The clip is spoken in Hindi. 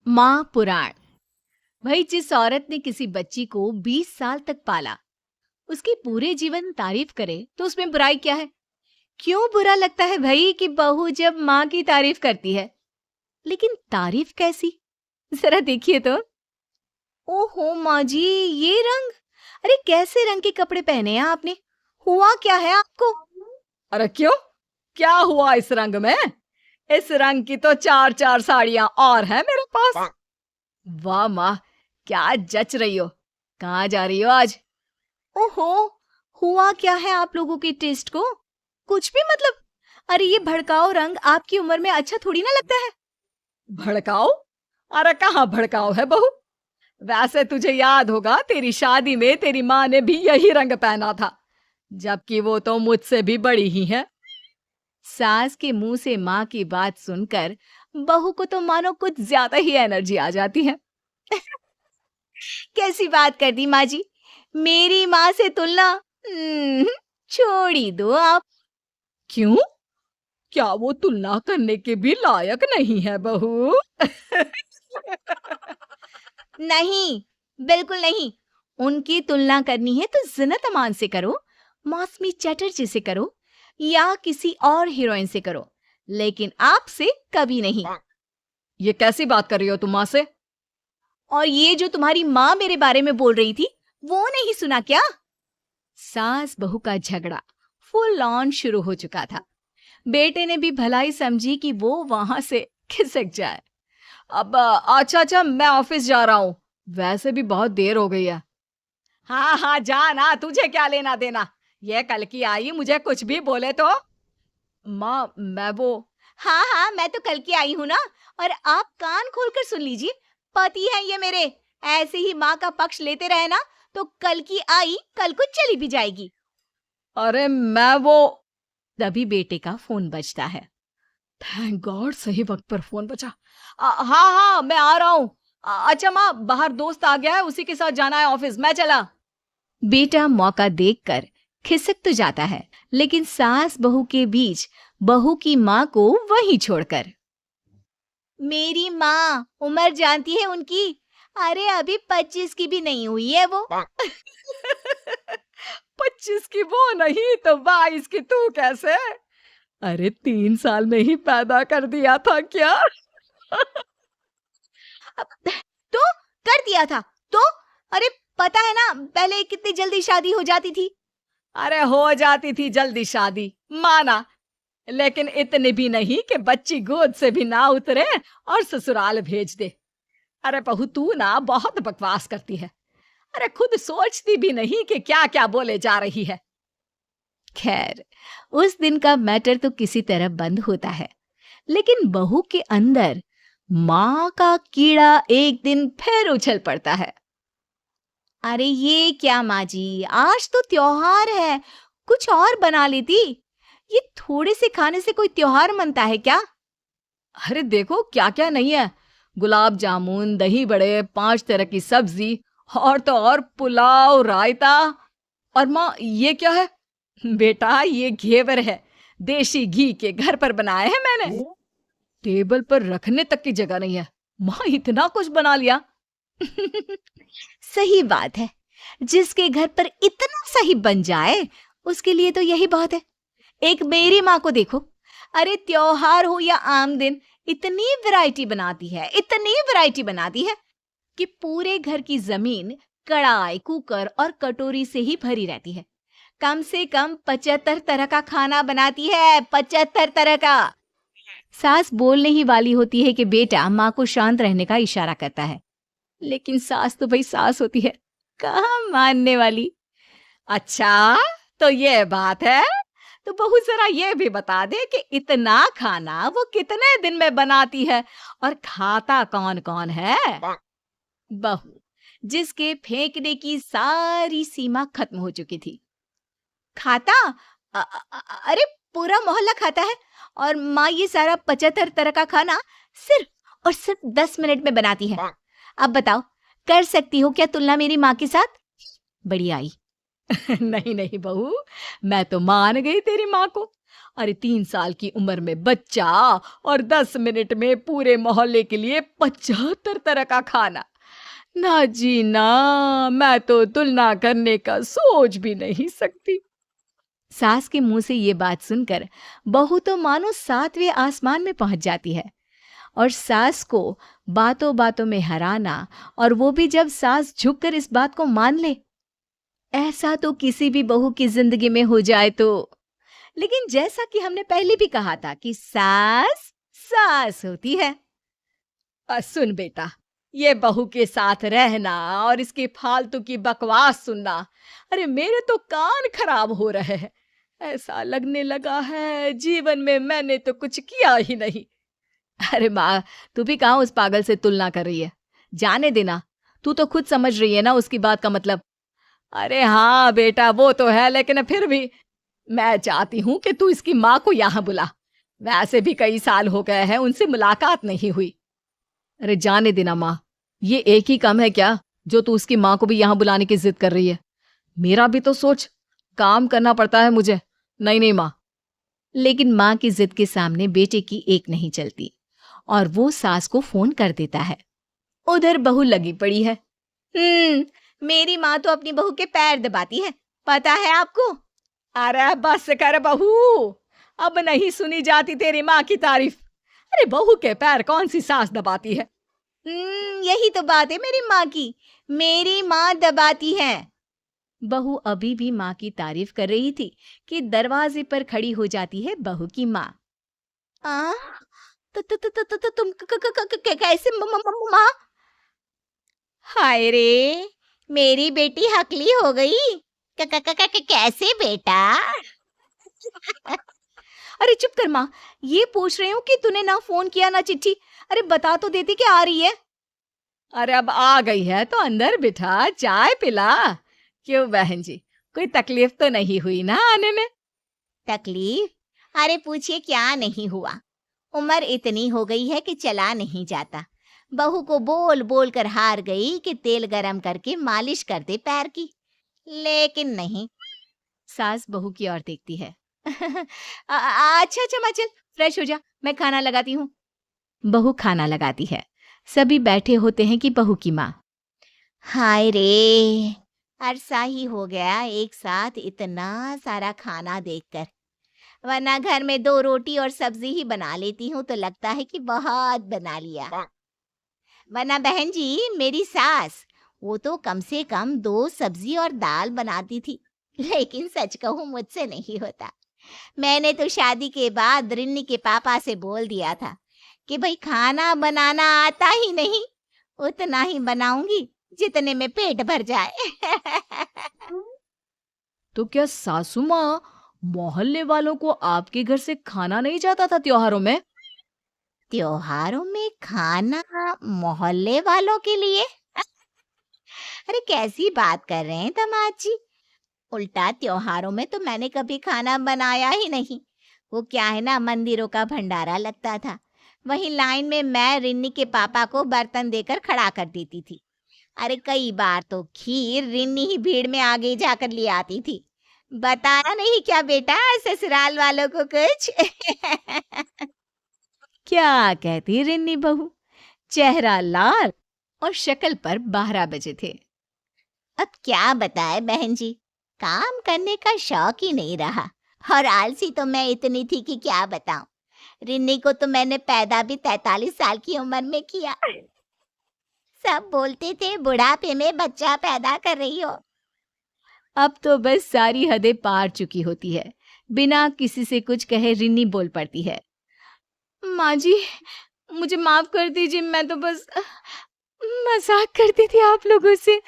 माँ पुराण। भाई, जिस औरत ने किसी बच्ची को 20 साल तक पाला, उसकी पूरे जीवन तारीफ करे तो उसमें बुराई क्या है? क्यों बुरा लगता है भाई कि बहू जब माँ की तारीफ करती है? लेकिन तारीफ कैसी? जरा देखिए तो। ओहो माँ जी, ये रंग! अरे कैसे रंग के कपड़े पहने हैं आपने? हुआ क्या है आपको? अरे क्यों? क्या हुआ इस रंग में? इस रंग की तो 4-4 साड़ियां और हैं मेरे पास। वाह माँ, क्या जच रही हो। कहाँ जा रही हो आज? ओहो, हुआ क्या है आप लोगों के टेस्ट को? कुछ भी मतलब। अरे ये भड़काऊ रंग आपकी उम्र में अच्छा थोड़ी ना लगता है। भड़काओ? अरे कहाँ भड़काओ है बहू। वैसे तुझे याद होगा, तेरी शादी में तेरी माँ ने भी यही रंग पहना था, जबकि वो तो मुझसे भी बड़ी ही है। सास के मुंह से माँ की बात सुनकर बहू को तो मानो कुछ ज्यादा ही एनर्जी आ जाती है। कैसी बात कर दी माँ जी, मेरी माँ से तुलना? छोड़ ही दो आप। क्यों? क्या वो तुलना करने के भी लायक नहीं है बहू? नहीं, बिल्कुल नहीं। उनकी तुलना करनी है तो ज़ीनत अमान से करो, मौसमी चटर्जी से करो या किसी और हीरोइन से करो, लेकिन आपसे कभी नहीं। ये कैसी बात कर रही हो तुम माँ से? और ये जो तुम्हारी माँ मेरे बारे में बोल रही थी, वो नहीं सुना क्या? सास बहू का झगड़ा फुल ऑन शुरू हो चुका था। बेटे ने भी भलाई समझी कि वो वहां से खिसक जाए। अब अच्छा अच्छा, मैं ऑफिस जा रहा हूँ। वैसे भी बहुत देर हो गई है। हाँ हाँ, जा ना, तुझे क्या लेना देना। ये कल की आई, मुझे कुछ भी बोले तो। माँ, मैं वो। हाँ हाँ, मैं तो कल की आई हूं ना। और आप कान खोलकर सुन लीजिए, पति है ये मेरे। ऐसे ही माँ का पक्ष लेते रहे ना तो कल की आई कल को चली भी जाएगी। अरे मैं वो। तभी बेटे का फोन बजता है। थैंक गॉड, सही वक्त पर फोन बचा। हाँ हाँ, मैं आ रहा हूँ। अच्छा माँ, बाहर दोस्त आ गया है, उसी के साथ जाना है ऑफिस, मैं चला। बेटा मौका देखकर खिसक तो जाता है, लेकिन सास बहू के बीच बहू की माँ को वहीं छोड़कर। मेरी माँ उम्र जानती है उनकी? अरे अभी 25 की भी नहीं हुई है वो। 25 की वो नहीं तो 22 की तू कैसे? अरे 3 साल में ही पैदा कर दिया था क्या? तो कर दिया था तो? अरे पता है ना पहले कितनी जल्दी शादी हो जाती थी। अरे हो जाती थी जल्दी शादी, माना, लेकिन इतनी भी नहीं कि बच्ची गोद से भी ना उतरे और ससुराल भेज दे। अरे बहू, तू ना बहुत बकवास करती है। अरे खुद सोचती भी नहीं कि क्या क्या बोले जा रही है। खैर, उस दिन का मैटर तो किसी तरह बंद होता है, लेकिन बहू के अंदर माँ का कीड़ा एक दिन फिर उछल पड़ता है। अरे ये क्या माँ जी, आज तो त्योहार है, कुछ और बना लेती। ये थोड़े से खाने से कोई त्योहार मनता है क्या? अरे देखो क्या क्या नहीं है। गुलाब जामुन, दही बड़े, 5 तरह की सब्जी, और तो और पुलाव, रायता। और माँ, ये क्या है? बेटा, ये घेवर है, देशी घी के, घर पर बनाए हैं मैंने। टेबल पर रखने तक की जगह नहीं है। माँ, इतना कुछ बना लिया। सही बात है, जिसके घर पर इतना सही बन जाए उसके लिए तो यही बहुत है। एक मेरी माँ को देखो, अरे त्योहार हो या आम दिन, इतनी वैरायटी बनाती है, इतनी वैरायटी बनाती है कि पूरे घर की जमीन कढ़ाई, कुकर और कटोरी से ही भरी रहती है। कम से कम 75 तरह का खाना बनाती है, 75 तरह का। सास बोलने ही वाली होती है कि बेटा माँ को शांत रहने का इशारा करता है, लेकिन सास तो भाई सास होती है, कहाँ मानने वाली। अच्छा, तो ये बात है। तो बहू, जरा ये भी बता दे कि इतना खाना वो कितने दिन में बनाती है और खाता कौन कौन है? बहू, जिसके फेंकने की सारी सीमा खत्म हो चुकी थी, खाता? अरे पूरा मोहल्ला खाता है। और माँ ये सारा 75 तरह का खाना सिर्फ और सिर्फ 10 मिनट में बनाती है। अब बताओ, कर सकती हो क्या तुलना मेरी माँ के साथ? बड़ी आई। नहीं नहीं बहू, मैं तो मान गई तेरी माँ को। अरे 3 साल की उम्र में बच्चा और 10 मिनट में पूरे मोहल्ले के लिए 75 तरह का खाना। ना जी ना, मैं तो तुलना करने का सोच भी नहीं सकती। सास के मुंह से ये बात सुनकर बहू तो मानो 7वें आसमान में पहुंच जाती है। और सास को बातों बातों में हराना, और वो भी जब सास झुककर इस बात को मान ले, ऐसा तो किसी भी बहू की जिंदगी में हो जाए तो। लेकिन जैसा कि हमने पहले भी कहा था कि सास सास होती है। सुन बेटा, ये बहू के साथ रहना और इसकी फालतू की बकवास सुनना, अरे मेरे तो कान खराब हो रहे हैं। ऐसा लगने लगा है जीवन में मैंने तो कुछ किया ही नहीं। अरे माँ, तू भी कहाँ उस पागल से तुलना कर रही है? जाने देना, तू तो खुद समझ रही है ना उसकी बात का मतलब। अरे हाँ बेटा, वो तो है, लेकिन फिर भी मैं चाहती हूँ कि तू इसकी माँ को यहाँ बुला। वैसे भी कई साल हो गए हैं उनसे मुलाकात नहीं हुई। अरे जाने देना माँ, ये एक ही काम है क्या जो तू उसकी माँ को भी यहाँ बुलाने की जिद कर रही है? मेरा भी तो सोच, काम करना पड़ता है मुझे। नहीं नहीं माँ। लेकिन माँ की जिद के सामने बेटे की एक नहीं चलती और वो सास को फोन कर देता है। उधर बहू लगी पड़ी है। मेरी माँ तो अपनी बहू के पैर दबाती है, पता है आपको? अरे बस कर बहू, अब नहीं सुनी जाती तेरी माँ की तारीफ। अरे बहू के पैर कौन सी सास दबाती है? यही तो बात है मेरी माँ की, मेरी माँ दबाती है। बहू अभी भी माँ की तारीफ कर रही थी कि दरवाजे पर खड़ी हो जाती है बहू की माँ। तुम कैसे माँ? हाय रे, मेरी बेटी हकली हो गई। कैसे बेटा? अरे चुप कर माँ, ये पूछ रही हूँ कि तूने ना फोन किया ना चिट्ठी। अरे बता तो देती कि आ रही है। अरे अब आ गई है तो अंदर बिठा, चाय पिला। क्यों बहन जी, कोई तकलीफ तो नहीं हुई ना आने में? तकलीफ? अरे पूछिए क्या नहीं हुआ। उम्र इतनी हो गई है कि चला नहीं जाता। बहू को बोल बोल कर हार गई कि तेल गरम करके मालिश कर दे पैर की, लेकिन नहीं। सास बहू की ओर देखती है। अच्छा अच्छा माँ, चल फ्रेश हो जा, मैं खाना लगाती हूँ। बहू खाना लगाती है। सभी बैठे होते हैं कि बहू की माँ, हाय रे, अरसा ही हो गया एक साथ इतना सारा खाना देखकर। वरना घर में 2 रोटी और सब्जी ही बना लेती हूँ तो लगता है कि बहुत बना लिया। वरना बहन जी, मेरी सास, वो तो कम से कम 2 सब्जी और दाल बनाती थी। लेकिन सच कहूँ मुझसे नहीं होता। मैंने तो शादी के बाद रिन्नी के पापा से बोल दिया था कि भाई खाना बनाना आता ही नहीं, उतना ही बनाऊंगी जितने में पेट भर जाए। तो क्या सासू माँ, मोहल्ले वालों को आपके घर से खाना नहीं जाता था त्योहारों में? त्योहारों में खाना मोहल्ले वालों के लिए? अरे कैसी बात कर रहे हैं दामाद जी? उल्टा त्योहारों में तो मैंने कभी खाना बनाया ही नहीं। वो क्या है ना, मंदिरों का भंडारा लगता था, वहीं लाइन में मैं रिन्नी के पापा को बर्तन देकर खड़ा कर देती थी। अरे कई बार तो खीर रिन्नी ही भीड़ में आगे जाकर ले आती थी। बताया नहीं क्या बेटा ससुराल वालों को कुछ? क्या कहती रिन्नी बहू? चेहरा लाल और शक्ल पर 12 बजे थे। अब क्या बताए बहन जी, काम करने का शौक ही नहीं रहा, और आलसी तो मैं इतनी थी कि क्या बताऊं। रिन्नी को तो मैंने पैदा भी 43 साल की उम्र में किया। सब बोलते थे बुढ़ापे में बच्चा पैदा कर रही हो। अब तो बस सारी हदें पार चुकी होती है। बिना किसी से कुछ कहे रिन्नी बोल पड़ती है, माँ जी मुझे माफ कर दीजिए, मैं तो बस मजाक करती थी आप लोगों से।